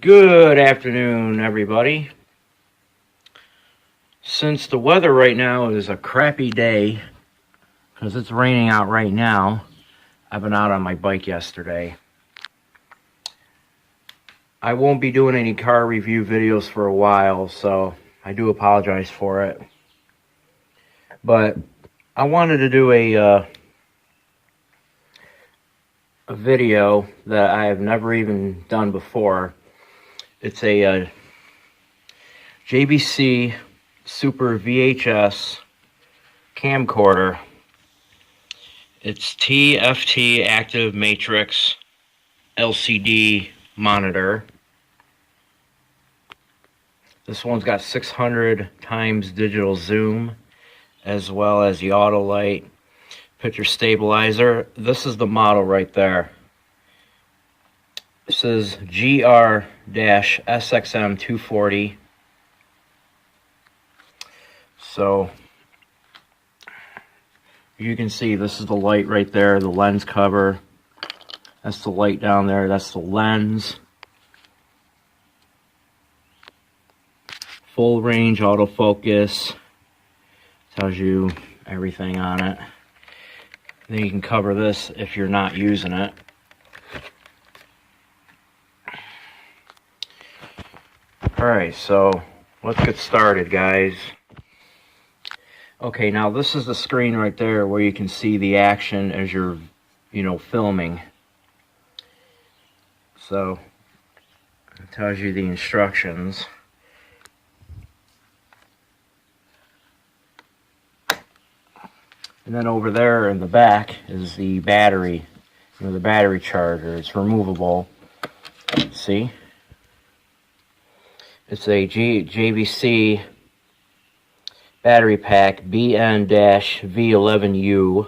Good afternoon, everybody. Since the weather right now is a crappy day, because it's raining out right now, I've been out on my bike yesterday. I won't be doing any car review videos for a while, so I do apologize for it. But I wanted to do a video that I have never even done before. It's a JVC Super VHS Camcorder. It's TFT active matrix LCD monitor. This one's got 600 times digital zoom, as well as the auto light, picture stabilizer. This is the model right there. This is GR-SXM240. So you can see this is the light right there, the lens cover. That's the light down there, that's the lens. Full range autofocus. Tells you everything on it. Then you can cover this if you're not using it. Alright, so let's get started, guys. Okay, now this is the screen right there where you can see the action as you're, filming. So it tells you the instructions. And then over there in the back is the battery, the battery charger. It's removable. See? It's a JVC battery pack BN-V11U.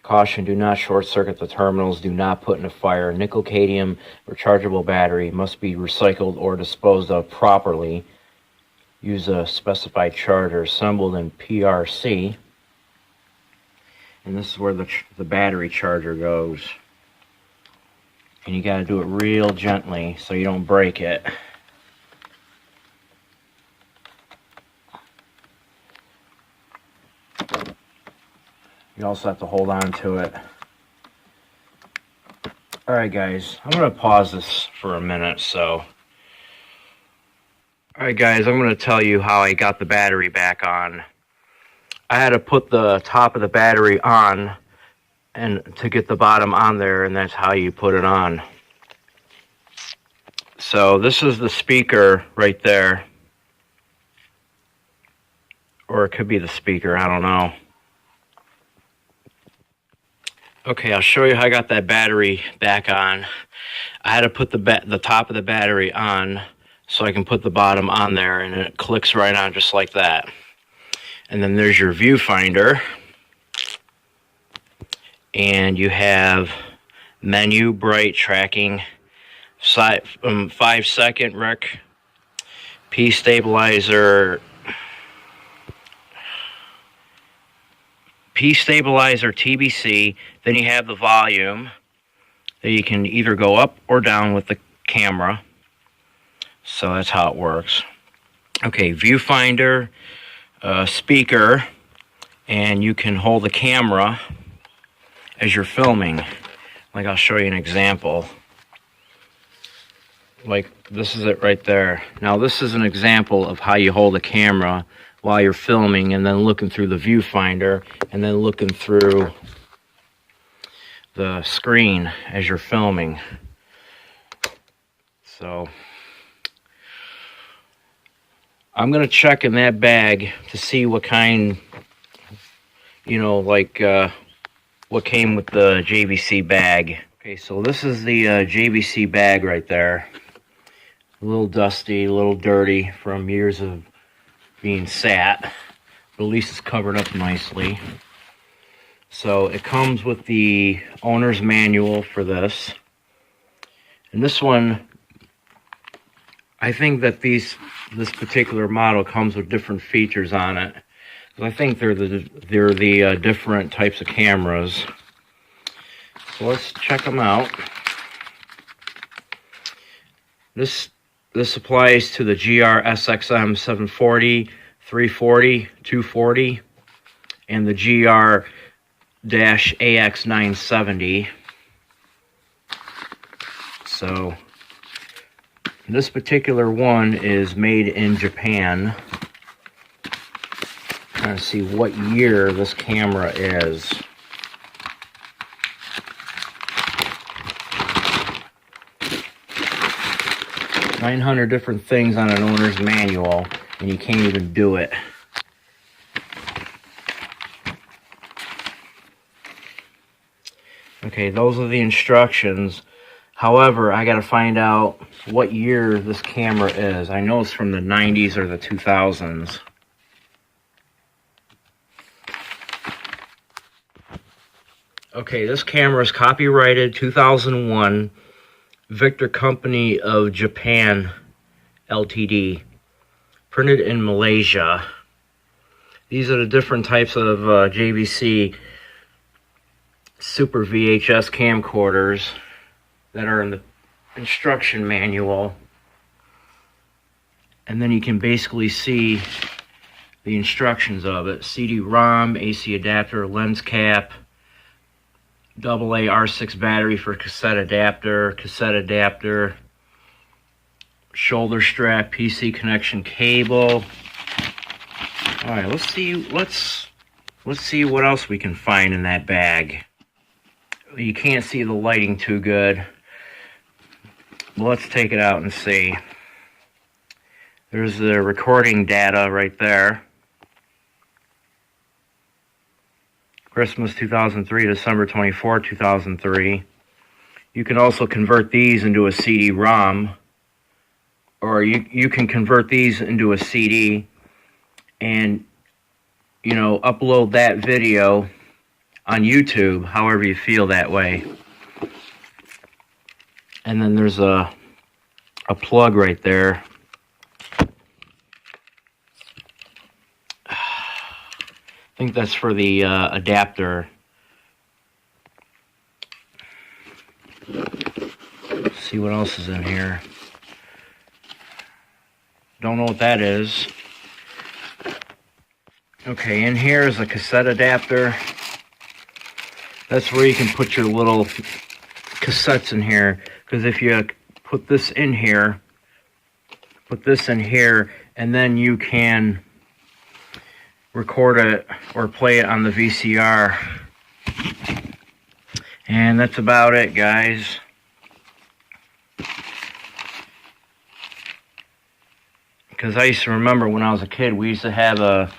Caution, do not short circuit the terminals. Do not put in a fire. Nickel cadmium rechargeable battery must be recycled or disposed of properly. Use a specified charger assembled in PRC. And this is where the battery charger goes. And you got to do it real gently so you don't break it. You also have to hold on to it. Alright guys, I'm going to pause this for a minute. Alright guys, I'm going to tell you how I got the battery back on. I had to put the top of the battery on and to get the bottom on there, and that's how you put it on. So this is the speaker right there. Or it could be the speaker, I don't know. Okay, I'll show you how I got that battery back on. I had to put the top of the battery on so I can put the bottom on there, and it clicks right on just like that. And then there's your viewfinder. And you have menu, bright, tracking, 5-second rec, P stabilizer, TBC. Then you have the volume that you can either go up or down with the camera. So that's how it works. Okay, viewfinder, speaker, and you can hold the camera as you're filming. Like, I'll show you an example. Like, this is it right there. Now this is an example of how you hold a camera while you're filming, and then looking through the viewfinder, and then looking through the screen as you're filming. So I'm gonna check in that bag to see what kind, what came with the JVC bag. Okay, so this is the JVC bag right there. A little dusty, a little dirty from years of being sat, but at least it's covered up nicely. So it comes with the owner's manual for this. And this one, I think that this particular model comes with different features on it. I think they're the different types of cameras. So let's check them out. This applies to the GR-SXM240 340, 240, and the GR-AX970. So this particular one is made in Japan. Trying to see what year this camera is. $900 different things on an owner's manual, and you can't even do it. Okay, those are the instructions. However, I gotta find out what year this camera is. I know it's from the 90s or the 2000s. Okay, this camera is copyrighted 2001, Victor Company of Japan, Ltd. Printed in Malaysia. These are the different types of JVC Super VHS camcorders that are in the instruction manual. And then you can basically see the instructions of it. CD-ROM, AC adapter, lens cap, AA R6 battery for cassette adapter, shoulder strap, PC connection cable. All right, let's see what else we can find in that bag. You can't see the lighting too good. Well, let's take it out and see. There's the recording data right there. Christmas 2003, December 24, 2003. You can also convert these into a CD-ROM, or you can convert these into a CD and, you know, upload that video on YouTube, however you feel that way. And then there's a plug right there. I think that's for the adapter. Let's see what else is in here. Don't know what that is. Okay, in here is a cassette adapter. That's where you can put your little cassettes in here. Because if you put this in here, and then you can record it or play it on the VCR. And that's about it, guys. Because I used to remember when I was a kid, we used to have a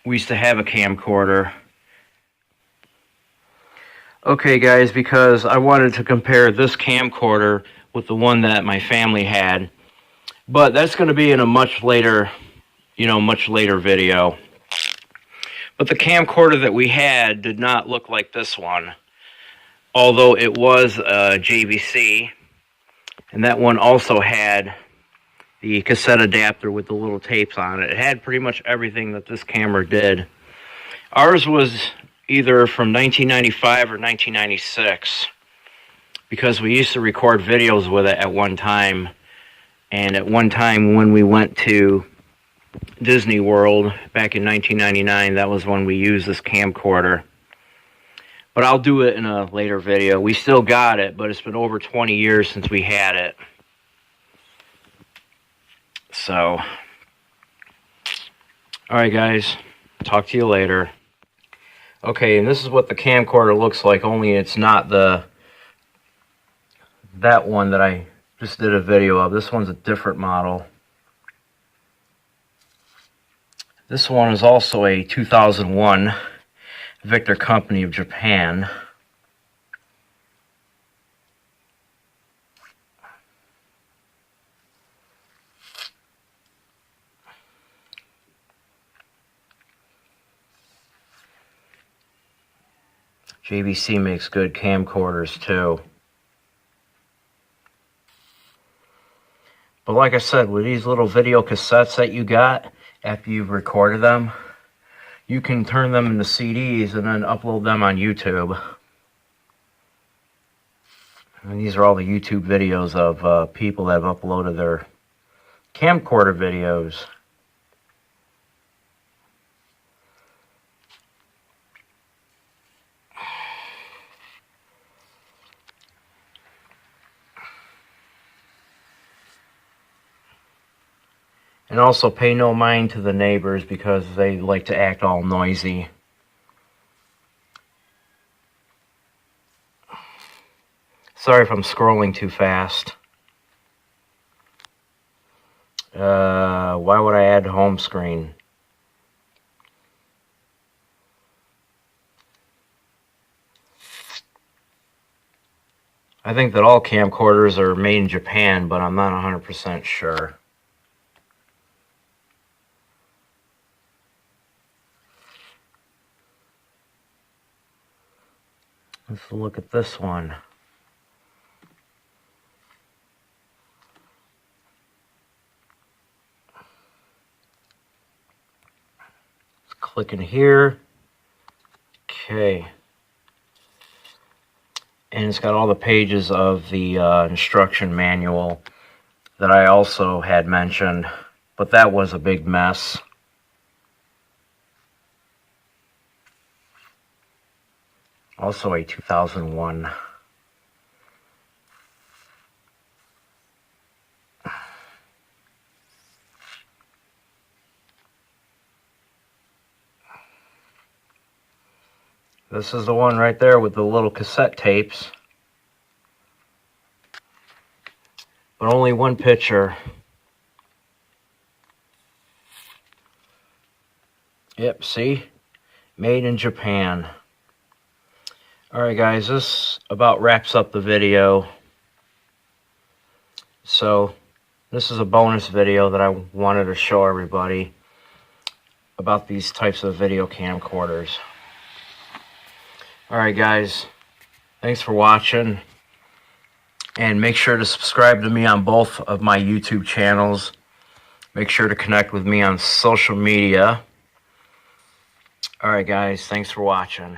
camcorder. Okay, guys, because I wanted to compare this camcorder with the one that my family had, but that's going to be in a much later video. But the camcorder that we had did not look like this one, although it was a JVC, and that one also had the cassette adapter with the little tapes on it. It had pretty much everything that this camera did. Ours was either from 1995 or 1996, because we used to record videos with it at one time. And at one time when we went to Disney World back in 1999, that was when we used this camcorder. But I'll do it in a later video. We still got it, but it's been over 20 years since we had it. So, alright guys, talk to you later. Okay, and this is what the camcorder looks like, only it's not that one that I just did a video of. This one's a different model. This one is also a 2001 Victor Company of Japan. JVC makes good camcorders too. But like I said, with these little video cassettes that you got, after you've recorded them, you can turn them into CDs and then upload them on YouTube. And these are all the YouTube videos of people that have uploaded their camcorder videos. And also pay no mind to the neighbors because they like to act all noisy. Sorry if I'm scrolling too fast. Why would I add home screen? I think that all camcorders are made in Japan, but I'm not 100% sure. Let's look at this one. Let's click in here. Okay. And it's got all the pages of the instruction manual that I also had mentioned, but that was a big mess. Also a 2001. This is the one right there with the little cassette tapes. But only one picture. Yep, see? Made in Japan. Alright guys, this about wraps up the video. So, this is a bonus video that I wanted to show everybody about these types of video camcorders. Alright guys, thanks for watching. And make sure to subscribe to me on both of my YouTube channels. Make sure to connect with me on social media. Alright guys, thanks for watching.